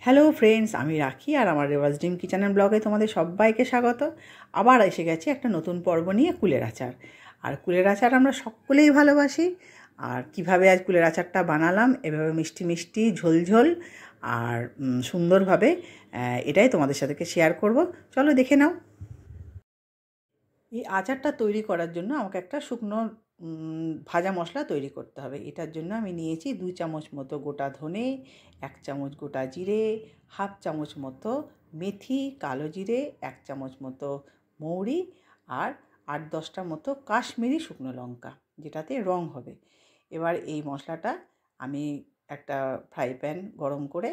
Hello friends, আমি রাখি আর আমার রেওয়াজ ড্রিম কিচেন অ্যান্ড ব্লগে তোমাদের সবাইকে স্বাগত। আবার এসে গেছি একটা নতুন পর্ব নিয়ে, কুলের আচার। আর কুলের আচার আমরা সকলেই ভালোবাসি। আর কিভাবে আজ কুলের আচারটা বানালাম, এভাবে মিষ্টি মিষ্টি ঝোলঝোল আর সুন্দরভাবে, এটাই তোমাদের সাথে শেয়ার করব। চলো দেখে নাও। এই আচারটা তৈরি করার জন্য আমাকে একটা শুকনো ভাজা মশলা তৈরি করতে হবে। এটার জন্য আমি নিয়েছি 2 চামচ মতো গোটা ধনে, 1 চামচ গোটা জিরে, হাফ চামচ মতো মেথি, কালো জিরে, 1 চামচ মতো মৌরি আর 8-10টা মতো কাশ্মীরি শুকনো লঙ্কা, যেটাতে রং হবে। এবার এই মশলাটা আমি একটা ফ্রাই প্যান গরম করে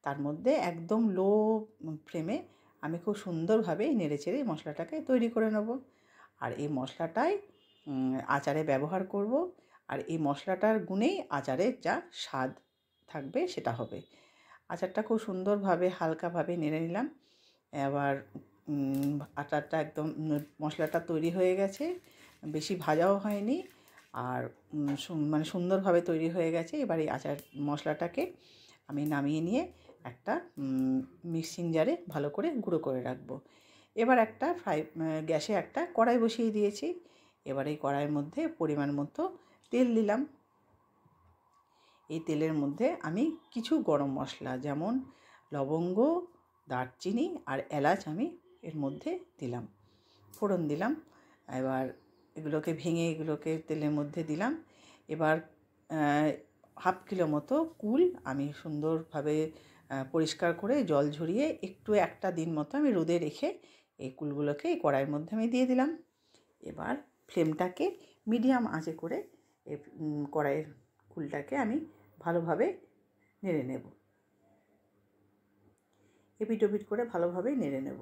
তার মধ্যে একদম লো ফ্লেমে আমি খুব সুন্দরভাবে নেড়েচেড়ে মশলাটাকে তৈরি করে নেব। আর এই মশলাটাই আচারে ব্যবহার করব। আর এই মশলাটার গুণেই আচারের যা স্বাদ থাকবে সেটা হবে। আচারটা খুব সুন্দরভাবে হালকাভাবে নেড়ে নিলাম। এবার আচারটা একদম মশলাটা তৈরি হয়ে গেছে, বেশি ভাজাও হয়নি, আর মানে সুন্দরভাবে তৈরি হয়ে গেছে। এবার এই আচার মশলাটাকে আমি নামিয়ে নিয়ে একটা মিক্সিং জারে ভালো করে গুঁড়ো করে রাখবো। এবার একটা গ্যাসে একটা কড়াই বসিয়ে দিয়েছি। এবার এই কড়াইয়ের মধ্যে পরিমাণ মতো তেল দিলাম। এই তেলের মধ্যে আমি কিছু গরম মশলা যেমন লবঙ্গ, দারচিনি আর এলাচ আমি এর মধ্যে দিলাম, ফোড়ন দিলাম। এবার এগুলোকে ভেঙে এগুলোকে তেলের মধ্যে দিলাম। এবার হাফ কিলো মতো কুল আমি সুন্দরভাবে পরিষ্কার করে জল ঝরিয়ে একটু একটা দিন মতো আমি রোদে রেখে এই কুলগুলোকে এই কড়াইয়ের মধ্যে আমি দিয়ে দিলাম। এবার ফ্লেমটাকে মিডিয়াম আঁচে করে এই কড়াইয়ের কুলটাকে আমি ভালোভাবে নেড়ে নেব। এপিট ওপিট করে ভালোভাবে নেড়ে নেব।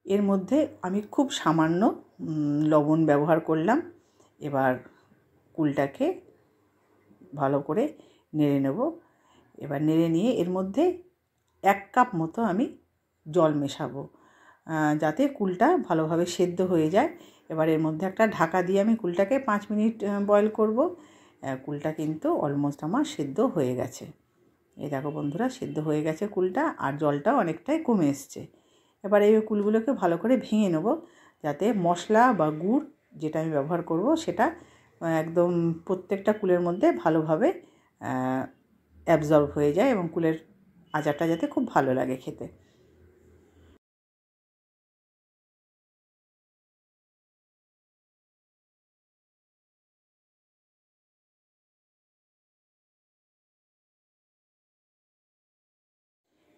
এর মধ্যে আমি খুব সামান্য লবণ ব্যবহার করলাম। এবার কুলটাকে ভালো করে নেড়ে নেব। এবার নেড়ে নিয়ে এর মধ্যে 1 কাপ মতো আমি জল মেশাবো, যাতে কুলটা ভালোভাবে সেদ্ধ হয়ে যায়। এবার এর মধ্যে একটা ঢাকা দিয়ে আমি কুলটাকে 5 মিনিট বয়েল করব। কুলটা কিন্তু অলমোস্ট আমার সেদ্ধ হয়ে গেছে। এই দেখো বন্ধুরা, সেদ্ধ হয়ে গেছে কুলটা, আর জলটাও অনেকটাই কমে এসছে। এবার এই কুলগুলোকে ভালো করে ভেঙে নেব, যাতে মশলা বা গুড় যেটা আমি ব্যবহার করব সেটা একদম প্রত্যেকটা কুলের মধ্যে ভালোভাবে অ্যাবজর্ব হয়ে যায় এবং কুলের আচারটা যাতে খুব ভালো লাগে খেতে।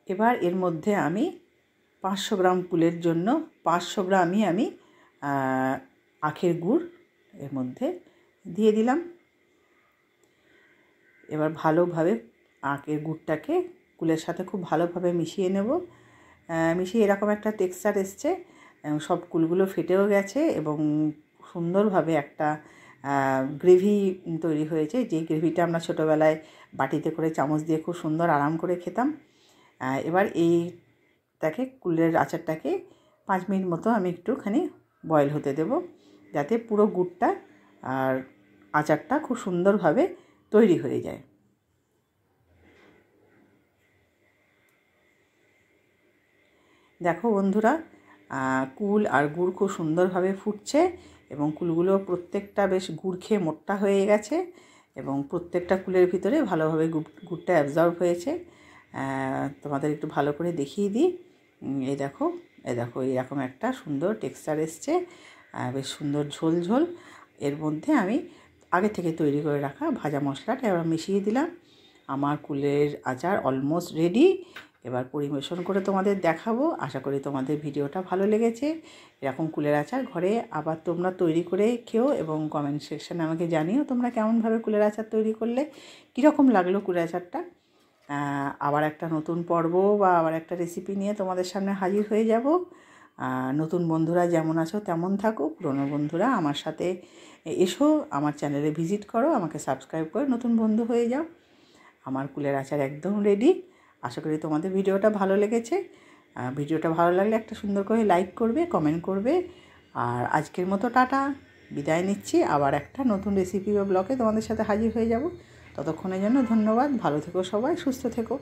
এবার এর মধ্যে আমি 500 গ্রাম কুলের জন্য 500 গ্রামই আমি আখের গুড় এর মধ্যে দিয়ে দিলাম। এবার ভালোভাবে আখের গুড়টাকে কুলের সাথে খুব ভালোভাবে মিশিয়ে নেব। মিশিয়ে এরকম একটা টেক্সচার এসছে, সব কুলগুলো ফেটেও গেছে এবং সুন্দরভাবে একটা গ্রেভি তৈরি হয়েছে। যে গ্রেভিটা আমরা ছোটোবেলায় বাটিতে করে চামচ দিয়ে খুব সুন্দর আরাম করে খেতাম। এবার এইটাকে কুলের আচারটাকে 5 মিনিট মতো আমি একটুখানি বয়েল হতে দেব, যাতে পুরো গুড়টা আর আচারটা খুব সুন্দরভাবে তৈরি হয়ে যায়। দেখো বন্ধুরা, কুল আর গুড় খুব সুন্দরভাবে ফুটছে এবং কুলগুলো প্রত্যেকটা বেশ গুড় খেয়ে মোটা হয়ে গেছে এবং প্রত্যেকটা কুলের ভিতরে ভালোভাবে গুড়টা অ্যাবজর্ব হয়েছে। তোমাদের একটু ভালো করে দেখিয়ে দিই। এই দেখো এরকম একটা সুন্দর টেক্সচার এসছে, বেশ সুন্দর ঝোল ঝোল। এর মধ্যে আমি আগে থেকে তৈরি করে রাখা ভাজা মশলাটা এবার মিশিয়ে দিলাম। আমার কুলের আচার অলমোস্ট রেডি। এবার পরিবেশন করে তোমাদের দেখাবো। আশা করি তোমাদের ভিডিওটা ভালো লেগেছে। এরকম কুলের আচার ঘরে আবার তোমরা তৈরি করে খেও এবং কমেন্ট সেকশানে আমাকে জানিও তোমরা কেমনভাবে কুলের আচার তৈরি করলে, কীরকম লাগলো কুলের আচারটা। আবার একটা নতুন পর্ব বা আবার একটা রেসিপি নিয়ে তোমাদের সামনে হাজির হয়ে যাব। নতুন বন্ধুরা যেমন আছো তেমন থাকো, পুরনো বন্ধুরা আমার সাথে এসো, আমার চ্যানেলে ভিজিট করো, আমাকে সাবস্ক্রাইব করে নতুন বন্ধু হয়ে যাও। আমার কুলের আচার একদম রেডি। আশা করি তোমাদের ভিডিওটা ভালো লেগেছে। ভিডিওটা ভালো লাগলে একটা সুন্দর করে লাইক করবে, কমেন্ট করবে। আর আজকের মতো টাটা, বিদায় নিচ্ছি। আবার একটা নতুন রেসিপি বা ব্লগে তোমাদের সাথে হাজির হয়ে যাব। ততক্ষণের জন্য ধন্যবাদ। ভালো থেকো সবাই, সুস্থ থেকো।